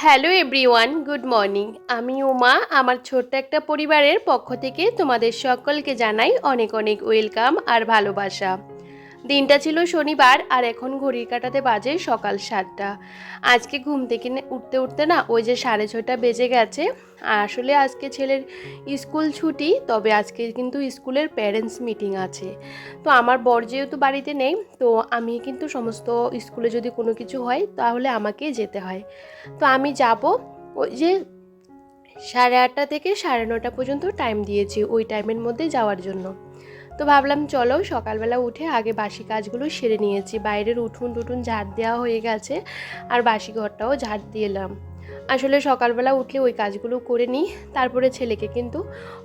Hello everyone, good morning. আমি উমা। আমার ছোট্ট একটা পরিবারের পক্ষ থেকে তোমাদের সকলকে জানাই অনেক অনেক ওয়েলকাম আর ভালোবাসা। দিনটা ছিল শনিবার আর এখন ঘড়ির কাঁটাতে বাজে সকাল 7টা। আজকে ঘুম থেকে উঠতে উঠতে না ওই যে 6:30 বেজে গেছে। আসলে আজকে ছেলের স্কুল ছুটি, তবে আজকে কিন্তু স্কুলের প্যারেন্টস মিটিং আছে। তো আমার বর যেহেতু বাড়িতে নেই, তো আমি কিন্তু সমস্ত স্কুলে যদি কোনো কিছু হয় তাহলে আমাকেই যেতে হয়। তো আমি যাব। ওই যে 8:30 থেকে 9:30 পর্যন্ত টাইম দিয়েছি, ওই টাইমের মধ্যে যাওয়ার জন্য। তো ভাবলাম চলো সকালবেলা উঠে আগে বাসি কাজগুলো সেরে নিয়েছি। বাইরের উঠোন টুঠুন ঝাড় দেওয়া হয়ে গেছে আর বাসি ঘরটাও ঝাড় দিয়ে এলাম। আসলে সকালবেলা উঠলে ওই কাজগুলো করে নিই। তারপরে ছেলেকে কিন্তু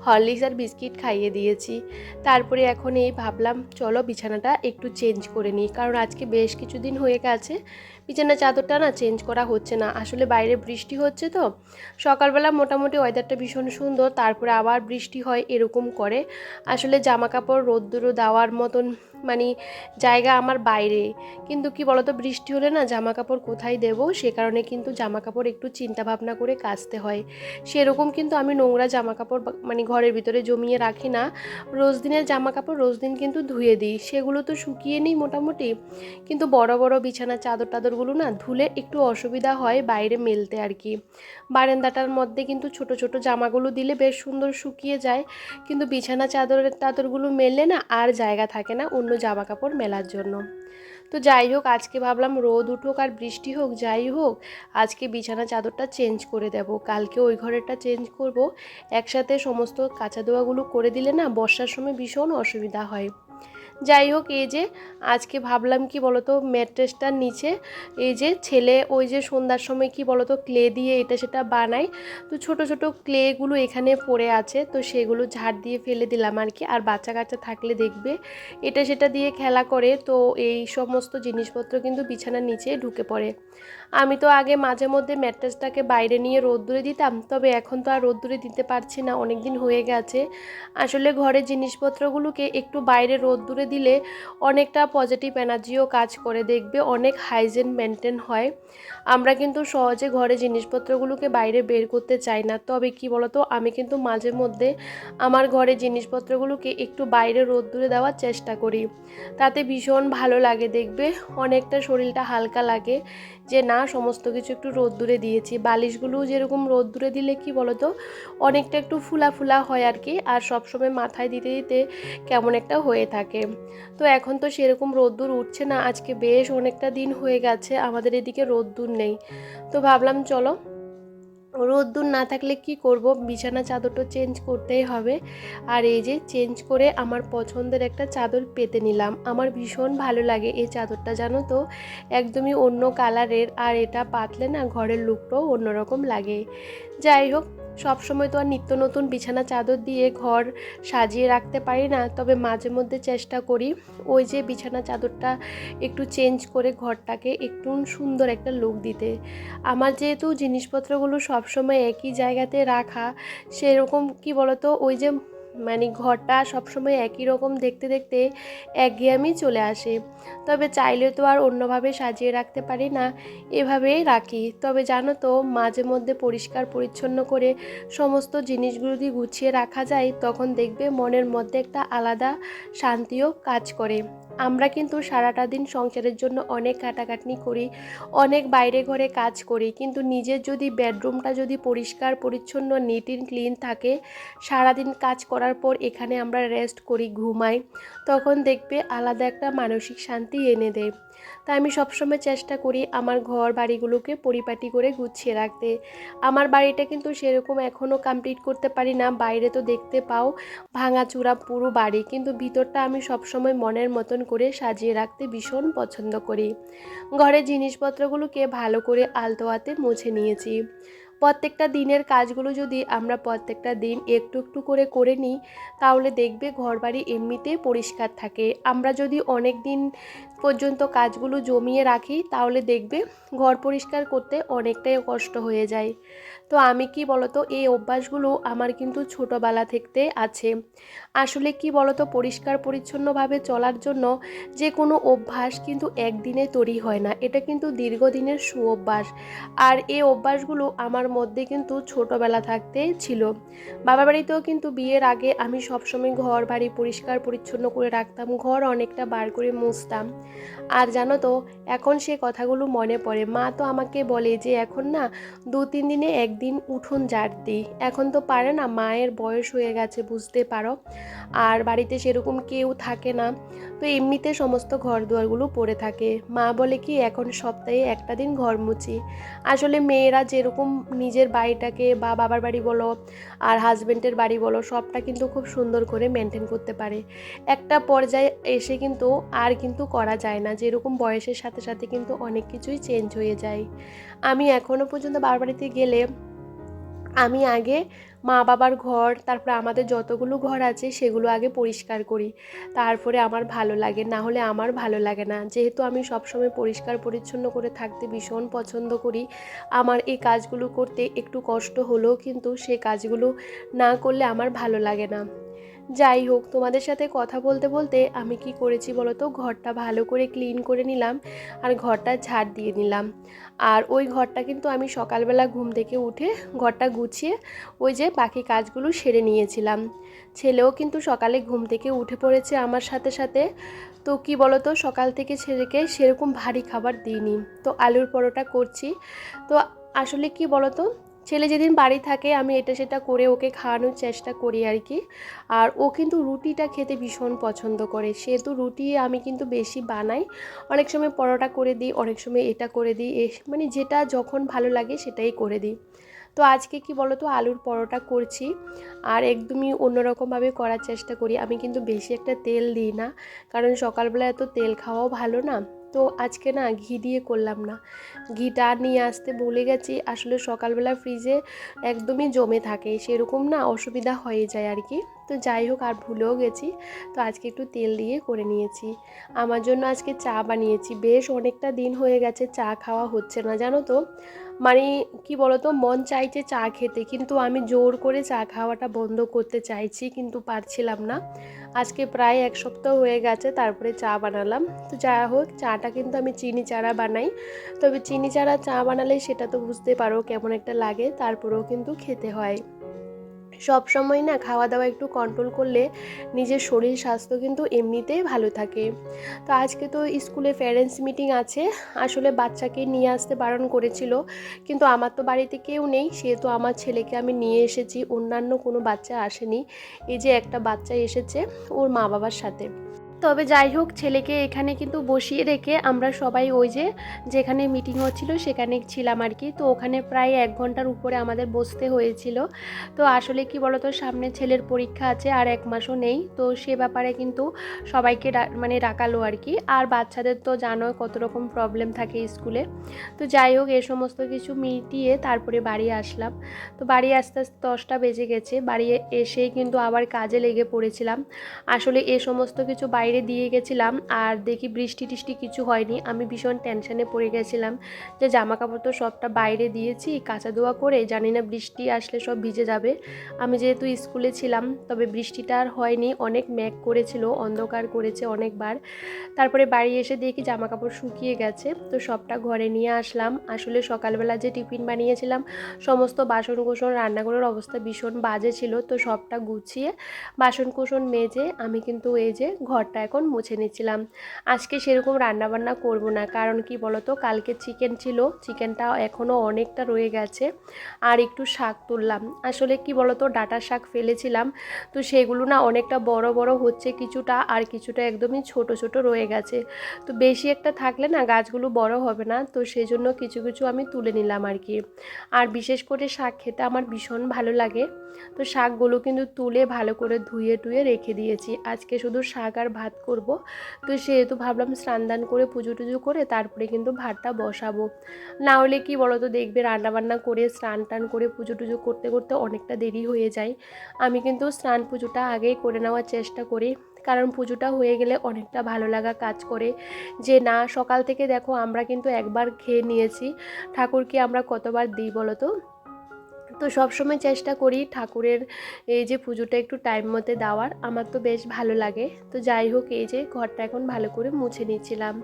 হরলিক্স আর বিস্কিট খাইয়ে দিয়েছি। তারপরে এখন এই ভাবলাম চলো বিছানাটা একটু চেঞ্জ করে নিই, কারণ আজকে বেশ কিছুদিন হয়ে গেছে বিছানা চাদরটা না চেঞ্জ করা হচ্ছে না। আসলে বাইরে বৃষ্টি হচ্ছে, তো সকালবেলা মোটামুটি ওয়েদারটা ভীষণ সুন্দর, তারপরে আবার বৃষ্টি হয়, এরকম করে। আসলে জামা কাপড় রোদ্দুরও দেওয়ার মতন মানে জায়গা আমার বাইরে, কিন্তু কি বলতো বৃষ্টি হলে না জামা কাপড় কোথায় দেব, সে কারণে কিন্তু জামা কাপড় একটু চিন্তা ভাবনা করে কাচতে হয়। সেরকম কিন্তু আমি নোংরা জামা কাপড় মানে ঘরের ভিতরে জমিয়ে রাখি না। রোজ দিনের জামা কাপড় রোজ দিন কিন্তু ধুয়ে দিই, সেগুলো তো শুকিয়ে নিই মোটামুটি। কিন্তু বড় বড় বিছানার চাদর টাদরগুলো না ধুলে একটু অসুবিধা হয় বাইরে মেলতে আর কি। বারান্দাটার মধ্যে কিন্তু ছোট ছোট জামাগুলো দিলে বেশ সুন্দর শুকিয়ে যায়, কিন্তু বিছানা চাদরের টাদরগুলো মেললে না আর জায়গা থাকে না অন্য জামা কাপড় মেলার জন্য। তো যাই হোক, আজকে ভাবলাম রোদ উঠুক আর বৃষ্টি হোক যাই হোক, আজকে বিছানা চাদরটা চেঞ্জ করে দেব, কালকে ওই ঘরেরটা চেঞ্জ করব। একসাথে সমস্ত কাঁচা ধোয়াগুলো করে দিলে না বর্ষার সময় ভীষণ অসুবিধা হয়। যাই হোক, এই যে আজকে ভাবলাম কি বলতো ম্যাট্রেসটার নিচে এই যে ছেলে ওই যে সন্ধ্যার সময় কি বলতো ক্লে দিয়ে এটা সেটা বানায়, তো ছোট ছোট ক্লেগুলো এখানে পড়ে আছে, তো সেগুলো ঝাড় দিয়ে ফেলে দিলাম আর কি। আর বাচ্চা কাচ্চা থাকলে দেখবে এটা সেটা দিয়ে খেলা করে, তো এই সমস্ত জিনিসপত্র কিন্তু বিছানার নিচে ঢুকে পড়ে। আমি তো আগে মাঝে মধ্যে ম্যাট্রেসটাকে বাইরে নিয়ে রোদ্দুরে দিতাম, তবে এখন তো আর রোদ্দুরে দিতে পারছি না, অনেক দিন হয়ে গেছে। আসলে ঘরের জিনিসপত্রগুলোকে একটু বাইরে রোদ্দুরে দিলে অনেকটা পজিটিভ এনার্জিও কাজ করে, দেখবে অনেক হাইজিন মেনটেন হয়। আমরা কিন্তু সহজে ঘরে জিনিসপত্রগুলোকে বাইরে বের করতে চাই না, তবে কি বলতো আমি কিন্তু মাঝে মধ্যে আমার ঘরে জিনিসপত্রগুলোকে একটু বাইরে রোদ্দুরে দেওয়ার চেষ্টা করি। তাতে ভীষণ ভালো লাগে, দেখবে অনেকটা শরীরটা হালকা লাগে যে না সমস্ত কিছু একটু রোদ্দুরে দিয়েছি। বালিশগুলোও যেরকম রোদ্দুরে দিলে কি বলতো অনেকটা একটু ফুলা ফুলা হয় আর কি, আর সবসময় মাথায় দিতে দিতে কেমন একটা হয়ে থাকে। তো এখন তো সেরকম রোদ্দুর উঠছে না, আজকে বেশ অনেকটা দিন হয়ে গেছে আমাদের এদিকে রোদ্দুর নেই। তো ভাবলাম চলো রোদ্দুর না থাকলে কি করব, বিছানা চাদরটা চেঞ্জ করতেই হবে। আর এই যে চেঞ্জ করে আমার পছন্দের একটা চাদর পেতে নিলাম। আমার ভীষণ ভালো লাগে এই চাদরটা, জানো তো একদমই অন্য কালারের, আর এটা পাতলে না ঘরের লুকটাও অন্যরকম লাগে। যাই হোক, সব সময় তো আর নিত্য নতুন বিছানা চাদর দিয়ে ঘর সাজিয়ে রাখতে পারি না, তবে মাঝে মধ্যে চেষ্টা করি ওই যে বিছানা চাদরটা একটু চেঞ্জ করে ঘরটাকে একটু সুন্দর একটা লুক দিতে। আমার যেহেতু জিনিসপত্রগুলো সবসময় একই জায়গাতে রাখা, সেরকম কি বলতো ওই যে মানে ঘরটা সবসময় একই রকম দেখতে দেখতে একঘেয়েমি চলে আসে। তবে চাইলে তো আর অন্যভাবে সাজিয়ে রাখতে পারি না, এভাবেই রাখি। তবে জানো তো মাঝে মধ্যে পরিষ্কার পরিচ্ছন্ন করে সমস্ত জিনিসগুলো যদি গুছিয়ে রাখা যায়, তখন দেখবে মনের মধ্যে একটা আলাদা শান্তিও কাজ করে। আমরা কিন্তু সারাটা দিন সংসারের জন্য অনেক খাটাখাটনি করি, অনেক বাইরে ঘরে কাজ করি, কিন্তু নিজের যদি বেডরুমটা যদি পরিষ্কার পরিচ্ছন্ন নিট অ্যান্ড ক্লিন থাকে, সারাদিন কাজ করার পর এখানে আমরা রেস্ট করি, ঘুমাই, তখন দেখবে আলাদা একটা মানসিক শান্তি এনে দেয়। তাই আমি সবসময় চেষ্টা করি আমার ঘর বাড়িগুলোকে পরিপাটি করে গুছিয়ে রাখতে। আমার বাড়িটা কিন্তু সেরকম এখনও কমপ্লিট করতে পারি না, বাইরে তো দেখতে পাও ভাঙাচুরা পুরো বাড়ি, কিন্তু ভিতরটা আমি সবসময় মনের মতন করে সাজিয়ে রাখতে ভীষণ পছন্দ করি। ঘরের জিনিসপত্রগুলোকে ভালো করে আলতো হাতে মুছে নিয়েছি। প্রত্যেকটা দিনের কাজগুলো যদি আমরা প্রত্যেকটা দিন একটু একটু করে করে নিই, তাহলে দেখবে ঘরবাড়ি এমনিতেই পরিষ্কার থাকে। আমরা যদি অনেক দিন পর্যন্ত কাজগুলো জমিয়ে রাখি, তাহলে দেখবে ঘর পরিষ্কার করতে অনেকটাই কষ্ট হয়ে যায়। তো আমি কি বলতো এই অভ্যাসগুলো আমার কিন্তু ছোটোবেলা থেকে আছে। আসলে কি বলতো পরিষ্কার পরিচ্ছন্নভাবে চলার জন্য যে কোনো অভ্যাস কিন্তু একদিনে তৈরি হয় না, এটা কিন্তু দীর্ঘদিনের সুঅভ্যাস। আর এই অভ্যাসগুলো আমার মধ্যে কিন্তু ছোটোবেলা থাকতে ছিল। বাবার বাড়িতেও কিন্তু বিয়ের আগে আমি সবসময় ঘর বাড়ি পরিষ্কার পরিচ্ছন্ন করে রাখতাম, ঘর অনেকটা বার করে মুছতাম। আর জানো তো এখন সে কথাগুলো মনে পড়ে, মা তো আমাকে বলে যে এখন না 2-3 দিনে একদিন উঠোন ঝাড় দিই। এখন তো পারে না, মায়ের বয়স হয়ে গেছে বুঝতে পারো, আর বাড়িতে সেরকম কেউ থাকে না, তো এমনিতে সমস্ত ঘর দুয়ারগুলো পড়ে থাকে। মা বলে কি এখন সপ্তাহে একটা দিন ঘর মুছি। আসলে মেয়েরা যেরকম নিজের বাড়িটাকে বা বাবার বাড়ি বলো আর হাজব্যান্ডের বাড়ি বলো সবটা কিন্তু খুব সুন্দর করে মেনটেন করতে পারে। একটা পর্যায়ে এসে কিন্তু আর কিন্তু করা যায় না, যেরকম বয়সের সাথে সাথে কিন্তু অনেক কিছুই চেঞ্জ হয়ে যায়। আমি এখনও পর্যন্ত বাবার বাড়িতে গেলে আমি আগে মা বাবার ঘর, তারপরে আমাদের যতগুলো ঘর আছে সেগুলো আগে পরিষ্কার করি, তারপরে আমার ভালো লাগে, না হলে আমার ভালো লাগে না। যেহেতু আমি সবসময় পরিষ্কার পরিচ্ছন্ন করে থাকতে ভীষণ পছন্দ করি, আমার এই কাজগুলো করতে একটু কষ্ট হলেও কিন্তু সে কাজগুলো না করলে আমার ভালো লাগে না। যাই হোক, তোমাদের সাথে কথা বলতে বলতে আমি কি করেছি বলো তো, ঘরটা ভালো করে ক্লিন করে নিলাম আর ঘরটা ঝাড় দিয়ে নিলাম। আর ওই ঘরটা কিন্তু আমি সকালবেলা ঘুম থেকে উঠে ঘরটা গুছিয়ে ওই যে বাকি কাজগুলো সেরে নিয়েছিলাম। ছেলেও কিন্তু সকালে ঘুম থেকে উঠে পড়েছে আমার সাথে সাথে। তো কি বলো তো সকাল থেকে ছেলেকে সেরকম ভারী খাবার দিইনি, তো আলুর পরোটা করছি। তো আসলে কি বলো তো, ছেলে যেদিন বাড়ি থাকে আমি এটা সেটা করে ওকে খাওয়ানোর চেষ্টা করি আর কি। আর ও কিন্তু রুটিটা খেতে ভীষণ পছন্দ করে, সেহেতু রুটি আমি কিন্তু বেশি বানাই। অনেক সময় পরোটা করে দিই, অনেক সময় এটা করে দিই, মানে যেটা যখন ভালো লাগে সেটাই করে দিই। তো আজকে কি বলো তো আলুর পরোটা করছি, আর একদমই অন্যরকমভাবে করার চেষ্টা করি। আমি কিন্তু বেশি একটা তেল দিই না, কারণ সকালবেলা এত তেল খাওয়াও ভালো না। তো আজকে না ঘি দিয়ে করলাম না, ঘিটা নিয়ে আসতে ভুলে গেছি। আসলে সকালবেলা ফ্রিজে একদমই জমে থাকে, সেরকম না অসুবিধা হয়ে যায় আর কি। তো যাই হোক, আর ভুলেও গেছি, তো আজকে একটু তেল দিয়ে করে নিয়েছি। আমার জন্য আজকে চা বানিয়েছি, বেশ অনেকটা দিন হয়ে গেছে চা খাওয়া হচ্ছে না জানো তো। মানে কি বলতো, মন চাইছে চা খেতে, কিন্তু আমি জোর করে চা খাওয়াটা বন্ধ করতে চাইছি কিন্তু পারছিলাম না। আজকে প্রায় 1 সপ্তাহ হয়ে গেছে তারপরে চা বানালাম। তো যাই হোক, চাটা কিন্তু আমি চিনি চারা বানাই, তবে চিনি চারা চা বানালে সেটা তো বুঝতে পারো কেমন একটা লাগে, তারপরেও কিন্তু খেতে হয়। সব সময় না খাওয়া দাওয়া একটু কন্ট্রোল করলে নিজের শরীর স্বাস্থ্য কিন্তু এমনিতেই ভালো থাকে। তো আজকে তো স্কুলে প্যারেন্টস মিটিং আছে, আসলে বাচ্চাকে নিয়ে আসতে বারণ করেছিল, কিন্তু আমার তো বাড়িতে কেউ নেই, সেহেতু আমার ছেলেকে আমি নিয়ে এসেছি, অন্যান্য কোনো বাচ্চা আসেনি। এই যে একটা বাচ্চা এসেছে ওর মা বাবার সাথে। তবে যাই হোক, ছেলেকে এখানে কিন্তু বসিয়ে রেখে আমরা সবাই ওই যে যেখানে মিটিং হচ্ছিল সেখানে ছিলাম আর কি। তো ওখানে প্রায় 1 ঘন্টার উপরে আমাদের বসতে হয়েছিল। তো আসলে কি বলতো, সামনে ছেলের পরীক্ষা আছে আর 1 মাসও নেই, তো সে ব্যাপারে কিন্তু সবাইকে মানে ডাকালো আর কি। আর বাচ্চাদের তো জানো কত রকম প্রবলেম থাকে স্কুলে। তো যাই হোক, এ সমস্ত কিছু মিটিয়ে তারপরে বাড়ি আসলাম। তো বাড়ি আস্তে আস্তে 10টা বেজে গেছে, বাড়ি এসেই কিন্তু আবার কাজে লেগে পড়েছিলাম। আসলে এ সমস্ত কিছু বাইরে দিয়ে গেছিলাম, আর দেখি বৃষ্টি টিষ্টি কিছু হয়নি, আমি ভীষণ টেনশনে পড়ে গেছিলাম যে জামা কাপড় তো সবটা বাইরে দিয়েছি কাঁচা ধোয়া করে, জানি না বৃষ্টি আসলে সব ভিজে যাবে। আমি যেহেতু স্কুলে ছিলাম, তবে বৃষ্টিটা আর হয়নি, অনেক মেঘ করেছিল, অন্ধকার করেছে অনেকবার। তারপরে বাড়ি এসে দেখি জামা কাপড় শুকিয়ে গেছে, তো সবটা ঘরে নিয়ে আসলাম। আসলে সকালবেলা যে টিফিন বানিয়েছিলাম সমস্ত বাসন কোসন, রান্নাঘরের অবস্থা ভীষণ বাজে ছিল, তো সবটা গুছিয়ে বাসন কোসন মেজে আমি কিন্তু এই যে ঘরটা এখন মুছে নিচ্ছিলাম। আজকে সেরকম রান্নাবান্না করব না, কারণ কি বলতো কালকে চিকেন ছিল, চিকেনটা এখনও অনেকটা রয়ে গেছে। আর একটু শাক তুললাম, আসলে কি বলতো ডাঁটা শাক ফেলেছিলাম, তো সেগুলো না অনেকটা বড় বড় হচ্ছে কিছুটা, আর কিছুটা একদমই ছোট ছোট রয়ে গেছে। তো বেশি একটা থাকলে না গাছগুলো বড় হবে না, তো সেই জন্য কিছু কিছু আমি তুলে নিলাম আর কি। আর বিশেষ করে শাক খেতে আমার ভীষণ ভালো লাগে। তো শাকগুলো কিন্তু তুলে ভালো করে ধুয়ে টুয়ে রেখে দিয়েছি, আজকে শুধু শাক আর ভাত করব। তো সেহেতু ভাবলাম স্নান দান করে পুজো টুজো করে তারপরে কিন্তু ভাতটা বসাবো। না হলে কি বলো তো, দেখবে রান্নাবান্না করে স্নান টান করে পুজো টুজো করতে করতে অনেকটা দেরি হয়ে যায়। আমি কিন্তু স্নান পুজোটা আগেই করে নেওয়ার চেষ্টা করি, কারণ পুজোটা হয়ে গেলে অনেকটা ভালো লাগা কাজ করে। যে না, সকাল থেকে দেখো আমরা কিন্তু একবার খেয়ে নিয়েছি, ঠাকুরকে আমরা কতবার দিই বলো তো। তো সবসময় চেষ্টা করি ঠাকুরের এই যে পুজোটা একটু টাইম মতো দেওয়ার, আমার তো বেশ ভালো লাগে। তো যাই হোক, এই যে ঘরটা এখন ভালো করে মুছে নিচ্ছিলাম।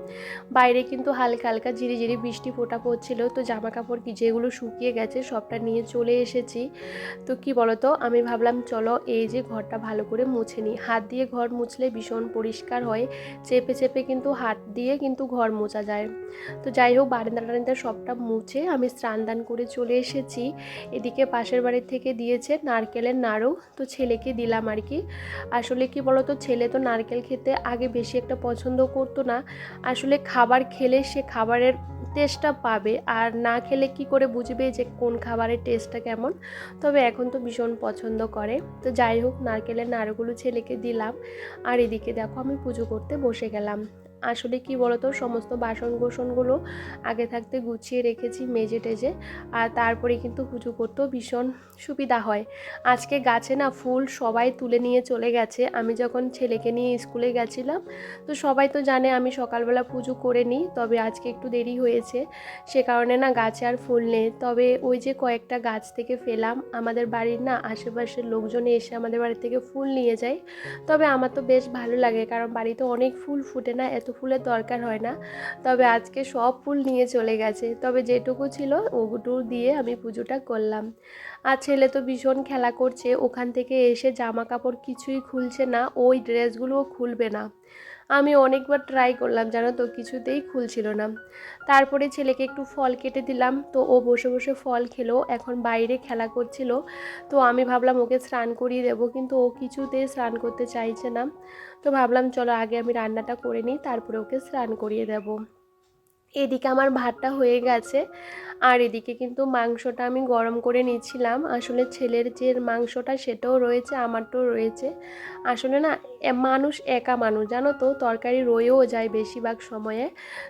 বাইরে কিন্তু হালকা হালকা ঝিরিঝিরি বৃষ্টি ফোঁটা পড়ছিল, তো জামা কাপড় কি যেগুলো শুকিয়ে গেছে সবটা নিয়ে চলে এসেছি। তো কি বলতো, আমি ভাবলাম চলো এই যে ঘরটা ভালো করে মুছে নিই। হাত দিয়ে ঘর মুছলে ভীষণ পরিষ্কার হয়, চেপে চেপে কিন্তু হাত দিয়ে কিন্তু ঘর মোছা যায়। তো যাই হোক, বারান্দা টারান্দা সবটা মুছে আমি স্নান দান করে চলে এসেছি। এদিকে পাশের বাড়ির থেকে দিয়েছে নারকেলের নাড়ু, তো ছেলেকে দিলাম আর কি। আসলে কি বলতো, ছেলে তো নারকেল খেতে আগে বেশি একটা পছন্দ করতো না। আসলে খাবার খেলে সে খাবারের টেস্টটা পাবে, আর না খেলে কি করে বুঝবে যে কোন খাবারের টেস্টটা কেমন। তবে এখন তো ভীষণ পছন্দ করে। তো যাই হোক, নারকেলের নাড়ুগুলো ছেলেকে দিলাম, আর এদিকে দেখো আমি পুজো করতে বসে গেলাম। আসলে কি বলতো, সমস্ত বাসন কোসনগুলো আগে থাকতে গুছিয়ে রেখেছি মেজে টেজে, আর তারপরে কিন্তু পুজো করতেও ভীষণ সুবিধা হয়। আজকে গাছে না ফুল সবাই তুলে নিয়ে চলে গেছে। আমি যখন ছেলেকে নিয়ে স্কুলে গেছিলাম, তো সবাই তো জানে আমি সকালবেলা পুজো করে নিই, তবে আজকে একটু দেরি হয়েছে, সে কারণে না গাছে আর ফুল নেই। তবে ওই যে কয়েকটা গাছ থেকে ফেলাম, আমাদের বাড়ির না আশেপাশের লোকজন এসে আমাদের বাড়ি থেকে ফুল নিয়ে যায়। তবে আমার তো বেশ ভালো লাগে, কারণ বাড়িতে অনেক ফুল ফুটে না, এত ফুলের দরকার হয় না। তবে আজকে সব ফুল নিয়ে চলে গেছে, তবে যেটুকু ছিল ওগুলো দিয়ে আমি পুজোটা করলাম। আর ছেলে তো ভীষণ খেলা করছে, ওখান থেকে এসে জামা কাপড় কিছুই খুলছে না, ওই ড্রেসগুলোও খুলবে না। আমি অনেকবার ট্রাই করলাম, জানো তো, কিছুতেই খুলছিল না। তারপরে ছেলেকে একটু ফল কেটে দিলাম, তো ও বসে বসে ফল খেলো, এখন বাইরে খেলা করছিল। তো আমি ভাবলাম ওকে স্নান করিয়ে দেবো, কিন্তু ও কিছুতেই স্নান করতে চাইছে না। তো ভাবলাম চলো আগে আমি রান্নাটা করে নিই, তারপরে ওকে স্নান করিয়ে দেবো। এদিকে আমার ভাতটা হয়ে গেছে, আর এদিকে কিন্তু মাংসটা আমি গরম করে নিচ্ছিলাম। আসলে ছেলের যে মাংসটা সেটাও রয়েছে, আমারটাও রয়েছে। আসলে না, মানুষ একা মানুষ, জানো তো, তরকারি রয়েও যায় বেশিরভাগ সময়ে।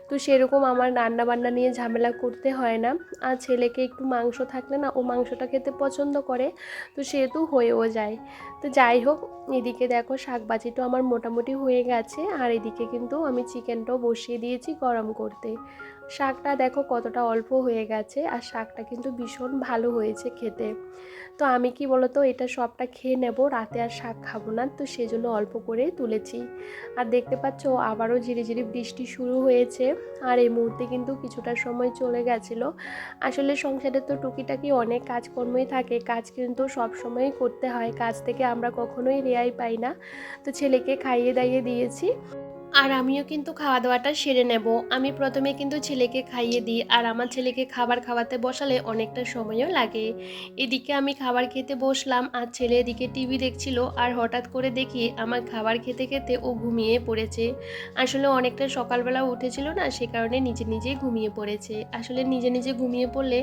তো সেরকম আমার রান্না বান্না নিয়ে ঝামেলা করতে হয় না। আর ছেলেকে একটু মাংস থাকলে না ও মাংসটা খেতে পছন্দ করে, তো সেহেতু হয়েও যায়। তো যাই হোক, এদিকে দেখো শাকভাজিটাও আমার মোটামুটি হয়ে গেছে, আর এদিকে কিন্তু আমি চিকেনটাও বসিয়ে দিয়েছি গরম করতে। শাকটা দেখো কতটা অল্প হয়ে গেছে, আর শাকটা কিন্তু ভীষণ ভালো হয়েছে খেতে। তো আমি কি বলতো, এটা সবটা খেয়ে নেব, রাতে আর শাক খাবো না, তো সেজন্য অল্প করে তুলেছি। আর দেখতে পাচ্ছ আবারও ঝিরিঝিরি বৃষ্টি শুরু হয়েছে, আর এই মুহূর্তে কিন্তু কিছুটা সময় চলে গেছিলো। আসলে সংসারে তো টুকিটাকি অনেক কাজকর্মই থাকে, কাজ কিন্তু সব সময়ই করতে হয়, কাজ থেকে আমরা কখনোই রেহাই পাই না। তো ছেলেকে খাইয়ে দাইয়ে দিয়েছি, আর আমিও কিন্তু খাওয়া দাওয়াটা সেরে নেব। আমি প্রথমে কিন্তু ছেলেকে খাইয়ে দিই, আর আমার ছেলেকে খাবার খাওয়াতে বসালে অনেকটা সময়ও লাগে। এদিকে আমি খাবার খেতে বসলাম, আর ছেলে এদিকে টিভি দেখছিল, আর হঠাৎ করে দেখি আমার খাবার খেতে খেতে ও ঘুমিয়ে পড়েছে। আসলে অনেকটা সকালবেলা উঠেছিল না, সে কারণে নিজে নিজেই ঘুমিয়ে পড়েছে। আসলে নিজে নিজে ঘুমিয়ে পড়লে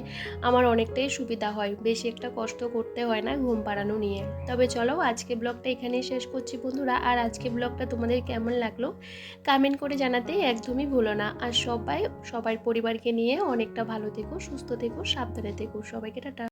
আমার অনেকটাই সুবিধা হয়, বেশি একটা কষ্ট করতে হয় না ঘুম পাড়ানো নিয়ে। তবে চলো আজকে ব্লগটা এখানেই শেষ করছি বন্ধুরা, আর আজকে ব্লগটা তোমাদের কেমন লাগলো কমেন্ট করে জানাতে একদমই ভুলো না। আর সবাই সবার পরিবারকে নিয়ে অনেকটা ভালো থেকো, সুস্থ থেকো, সাবধানে থেকো। সবাইকে টাটা।